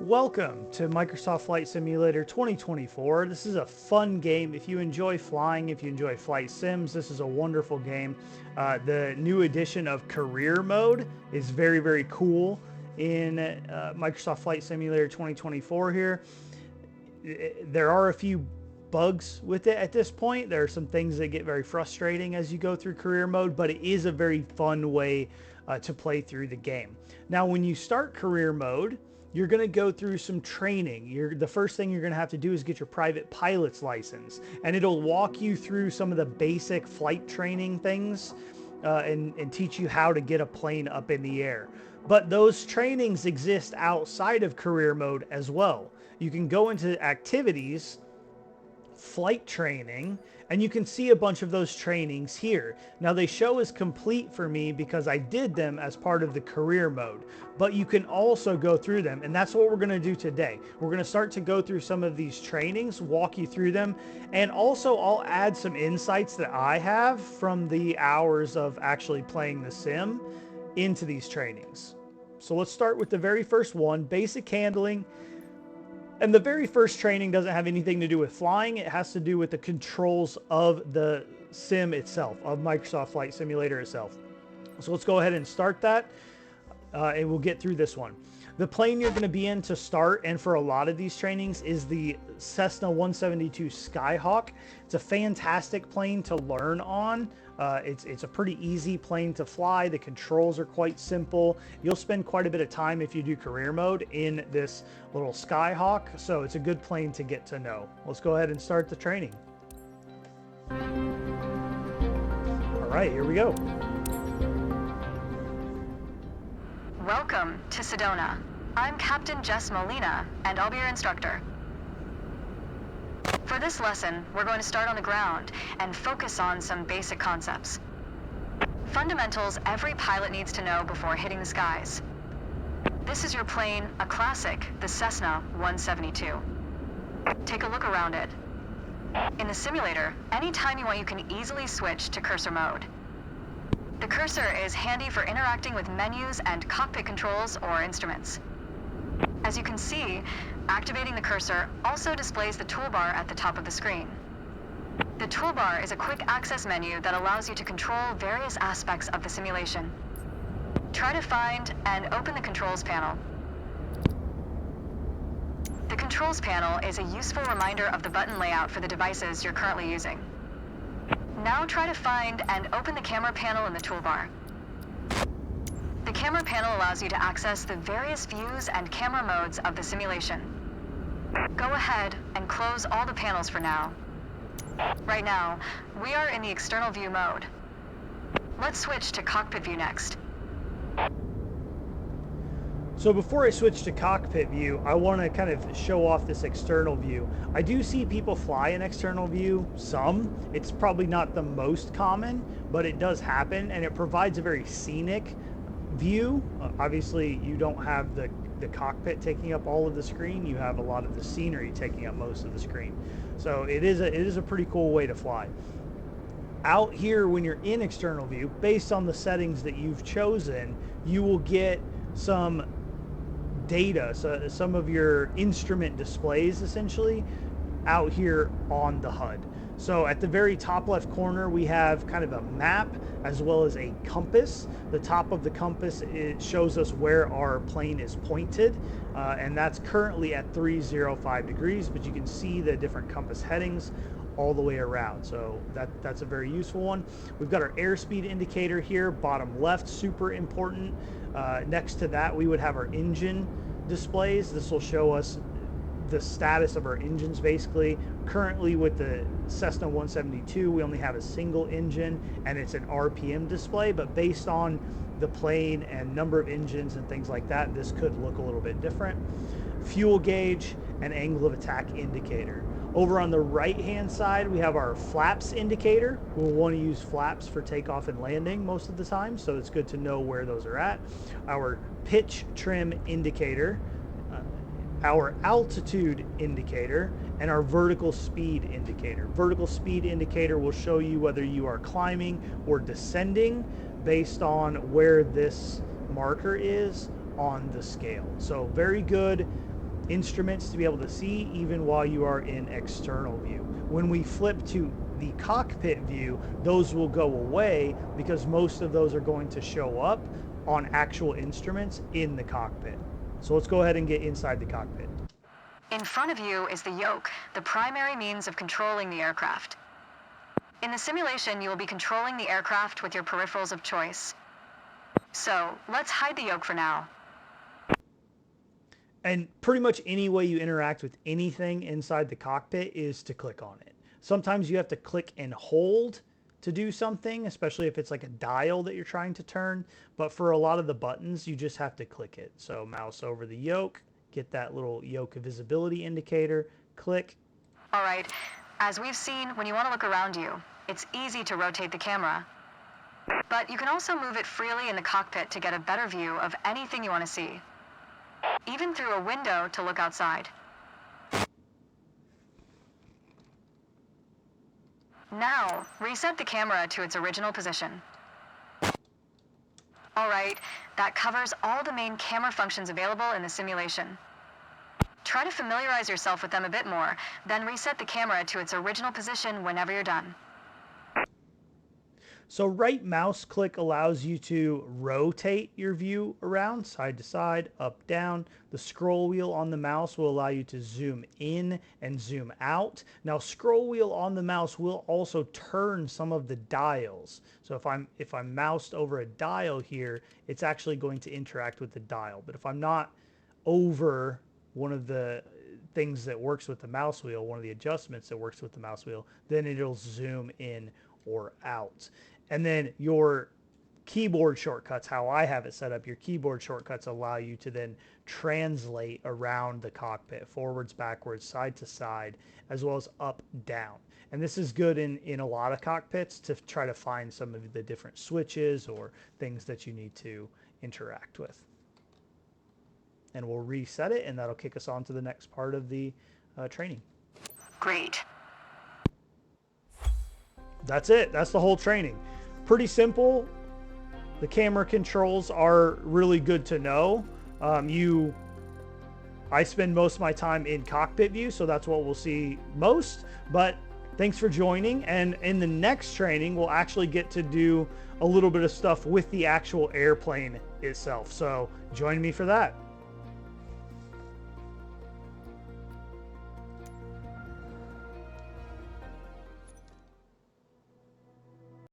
Welcome to Microsoft Flight Simulator 2024. This is a fun game. If you enjoy flying, if you enjoy flight sims, this is a wonderful game. The new edition of Career Mode is very, very cool in Microsoft Flight Simulator 2024 here. There are a few bugs with it at this point. There are some things that get very frustrating as you go through Career Mode, but it is a very fun way to play through the game. Now, when you start Career Mode, you're going to go through some training. The first thing you're going to have to do is get your private pilot's license, and it'll walk you through some of the basic flight training things and teach you how to get a plane up in the air. But those trainings exist outside of career mode as well. You can go into activities, flight training, and you can see a bunch of those trainings here. Now they show as complete for me because I did them as part of the career mode, but you can also go through them, and that's what we're going to do today. We're going to start to go through some of these trainings, walk you through them, and also I'll add some insights that I have from the hours of actually playing the sim into these trainings. So let's start with the very first one, basic handling. And the very first training doesn't have anything to do with flying. It has to do with the controls of the sim itself, of Microsoft Flight Simulator itself. So let's go ahead and start that, and we'll get through this one. The plane you're going to be in to start, and for a lot of these trainings, is the Cessna 172 Skyhawk. It's a fantastic plane to learn on. It's a pretty easy plane to fly. The controls are quite simple. You'll spend quite a bit of time if you do career mode in this little Skyhawk, so it's a good plane to get to know. Let's go ahead and start the training. All right, here we go. Welcome to Sedona. I'm Captain Jess Molina, and I'll be your instructor. For this lesson, we're going to start on the ground and focus on some basic concepts. Fundamentals every pilot needs to know before hitting the skies. This is your plane, a classic, the Cessna 172. Take a look around it. In the simulator, anytime you want, you can easily switch to cursor mode. The cursor is handy for interacting with menus and cockpit controls or instruments. As you can see, activating the cursor also displays the toolbar at the top of the screen. The toolbar is a quick access menu that allows you to control various aspects of the simulation. Try to find and open the controls panel. The controls panel is a useful reminder of the button layout for the devices you're currently using. Now try to find and open the camera panel in the toolbar. The camera panel allows you to access the various views and camera modes of the simulation. Go ahead and close all the panels for now. Right now, we are in the external view mode. Let's switch to cockpit view next. So before I switch to cockpit view, I want to kind of show off this external view. I do see people fly in external view, some. It's probably not the most common, but it does happen, and it provides a very scenic view. Obviously, you don't have the cockpit taking up all of the screen. You have a lot of the scenery taking up most of the screen. So it is a pretty cool way to fly. Out here, when you're in external view, based on the settings that you've chosen, you will get some data, so some of your instrument displays essentially out here on the HUD. So at the very top left corner, we have kind of a map as well as a compass. The top of the compass, it shows us where our plane is pointed, and that's currently at 305 degrees, but you can see the different compass headings all the way around. So that's a very useful one. We've got our airspeed indicator here, bottom left, super important. Next to that, we would have our engine displays. This will show us the status of our engines basically. Currently with the Cessna 172, we only have a single engine and it's an RPM display, but based on the plane and number of engines and things like that, this could look a little bit different. Fuel gauge and angle of attack indicator. Over on the right hand side, we have our flaps indicator. We'll want to use flaps for takeoff and landing most of the time, so it's good to know where those are at. Our pitch trim indicator, our altitude indicator, and our vertical speed indicator. Vertical speed indicator will show you whether you are climbing or descending based on where this marker is on the scale. So very good instruments to be able to see even while you are in external view. When we flip to the cockpit view, those will go away because most of those are going to show up on actual instruments in the cockpit. So let's go ahead and get inside the cockpit. In front of you is the yoke, the primary means of controlling the aircraft. In the simulation, you will be controlling the aircraft with your peripherals of choice. So let's hide the yoke for now. And pretty much any way you interact with anything inside the cockpit is to click on it. Sometimes you have to click and hold to do something, especially if it's like a dial that you're trying to turn. But for a lot of the buttons, you just have to click it. So mouse over the yoke, get that little yoke visibility indicator, click. All right, as we've seen, when you want to look around you, it's easy to rotate the camera. But you can also move it freely in the cockpit to get a better view of anything you want to see. Even through a window to look outside. Now, reset the camera to its original position. All right, that covers all the main camera functions available in the simulation. Try to familiarize yourself with them a bit more, then reset the camera to its original position whenever you're done. So right mouse click allows you to rotate your view around side to side, up, down. The scroll wheel on the mouse will allow you to zoom in and zoom out. Now scroll wheel on the mouse will also turn some of the dials. So if I'm moused over a dial here, it's actually going to interact with the dial. But if I'm not over one of the things that works with the mouse wheel, one of the adjustments that works with the mouse wheel, then it'll zoom in or out. And then your keyboard shortcuts, how I have it set up, your keyboard shortcuts allow you to then translate around the cockpit, forwards, backwards, side to side, as well as up, down. And this is good in a lot of cockpits to try to find some of the different switches or things that you need to interact with. And we'll reset it, and that'll kick us on to the next part of the training. Great. That's it. That's the whole training. Pretty simple. The camera controls are really good to know. I spend most of my time in cockpit view, so that's what we'll see most. But thanks for joining. And in the next training, we'll actually get to do a little bit of stuff with the actual airplane itself. So join me for that.